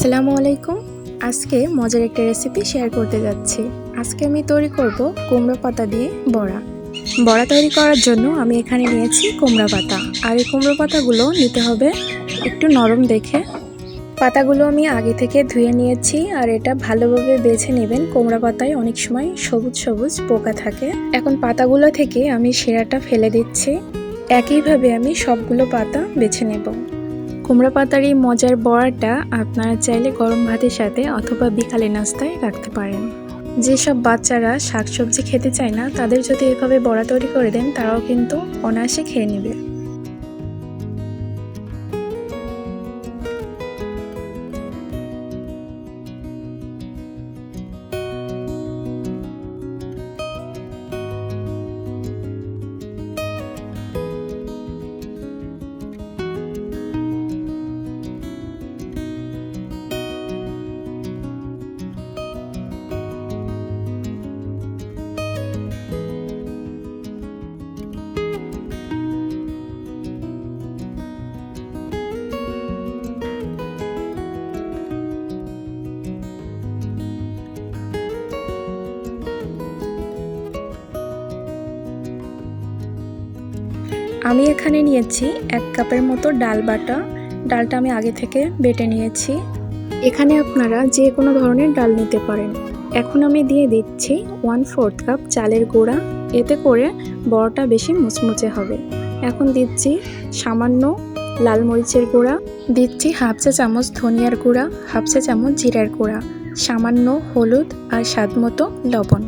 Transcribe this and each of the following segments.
আসসালামু আলাইকুম। আজকে মজার একটা রেসিপি শেয়ার করতে যাচ্ছি। আজকে আমি তৈরি করব কুমড়ো পাতা দিয়ে বড়া। বড়া তৈরি করার জন্য আমি এখানে নিয়েছি কুমড়ো পাতা। আর এই কুমড়ো পাতাগুলো নিতে হবে একটু নরম দেখে। পাতাগুলো আমি আগে থেকে ধুয়ে নিয়েছি আর এটা ভালোভাবে বেছে নেবেন। কুমড়ো পাতায় অনেক সময় সবুজ সবুজ পোকা থাকে। এখন পাতাগুলো থেকে আমি শিরাটা ফেলে দিচ্ছি। একইভাবে আমি সবগুলো পাতা বেছে নেব। কুমড়া পাতার এই মজার বড়াটা আপনারা চাইলে গরম ভাতের সাথে অথবা বিকালে নাস্তায় রাখতে পারেন। যেসব বাচ্চারা শাকসবজি খেতে চায় না তাদের যদি এভাবে বড়া তৈরি করে দেন তারাও কিন্তু অনায়াসে খেয়ে নেবে। আমি এখানে নিয়েছি 1 কাপের মতো ডাল বাটা। ডালটা আমি আগে থেকে বেটে নিয়েছি। এখানে আপনারা যে কোনো ধরনের ডাল নিতে পারেন। এখন আমি দিয়ে দিচ্ছি 1/4 কাপ চালের গুঁড়া, এতে করে বড়াটা বেশি মুচমুচে হবে। এখন দিচ্ছি সামান্য লাল মরিচের গুঁড়া, দিচ্ছি 1/2 চা চামচ ধনিয়ার গুঁড়া, 1/2 চা চামচ জিরার গুঁড়া, সামান্য হলুদ আর স্বাদমতো লবণ।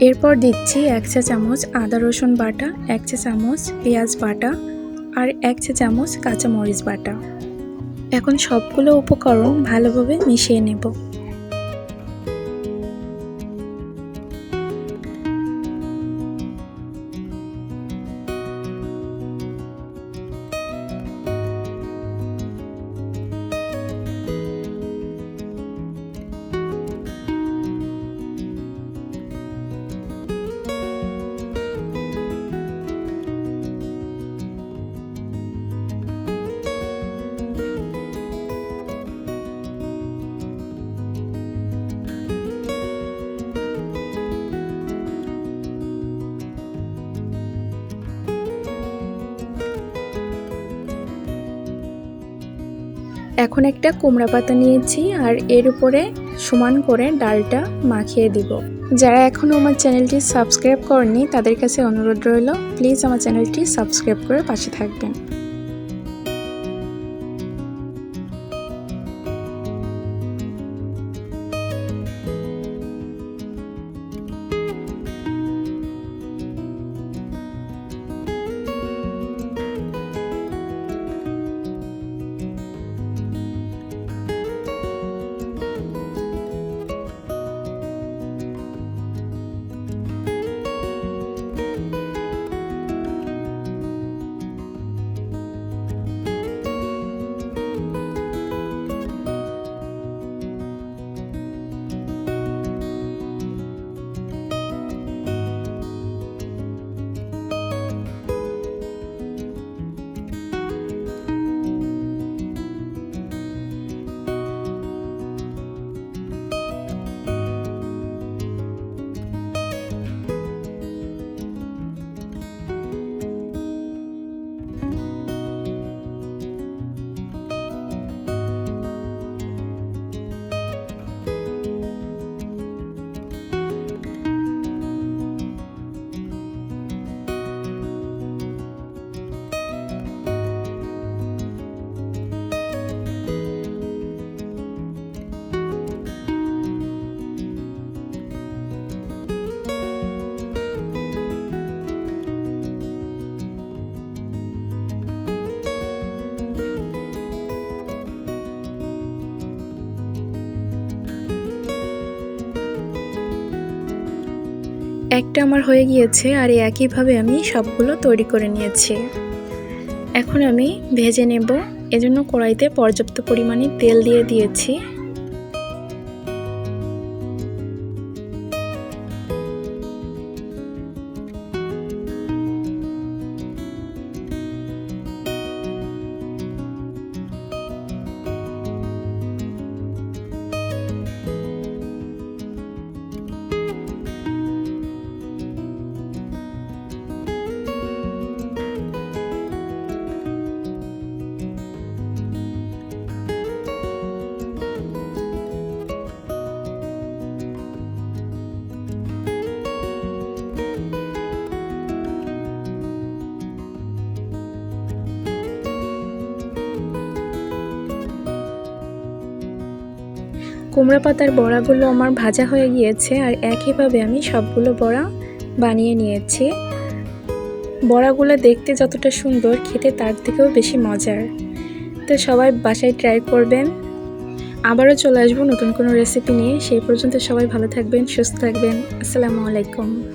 এরপর দিচ্ছি 1 চা চামচ আদা রসুন বাটা, 1 চা চামচ পেঁয়াজ বাটা আর 1 চা চামচ কাঁচামরিচ বাটা। এখন সবগুলো উপকরণ ভালোভাবে মিশিয়ে নেব। এখন একটা কুমড়া পাতা নিয়েছি আর এর উপরে সমান করে ডালটা মাখিয়ে দিব। যারা এখনও আমার চ্যানেলটি সাবস্ক্রাইব করেননি তাদের কাছে অনুরোধ রইল, প্লিজ আমার চ্যানেলটি সাবস্ক্রাইব করে পাশে থাকবেন। একটা আমার হয়ে গিয়েছে আর একইভাবে আমি সবগুলো তৈরি করে নিয়েছি। এখন আমি ভেজে নেব। এজন্য কড়াইতে পর্যাপ্ত পরিমাণে তেল দিয়ে দিয়েছি। কুমড়া পাতার বড়াগুলো আমার ভাজা হয়ে গিয়েছে আর একইভাবে আমি সবগুলো বড়া বানিয়ে নিয়েছি। বড়াগুলো দেখতে যতটা সুন্দর, খেতে তার থেকেও বেশি মজার। তো সবাই বাসায় ট্রাই করবেন। আবারও চলে আসবো নতুন কোনো রেসিপি নিয়ে। সেই পর্যন্ত সবাই ভালো থাকবেন, সুস্থ থাকবেন। আসসালামু আলাইকুম।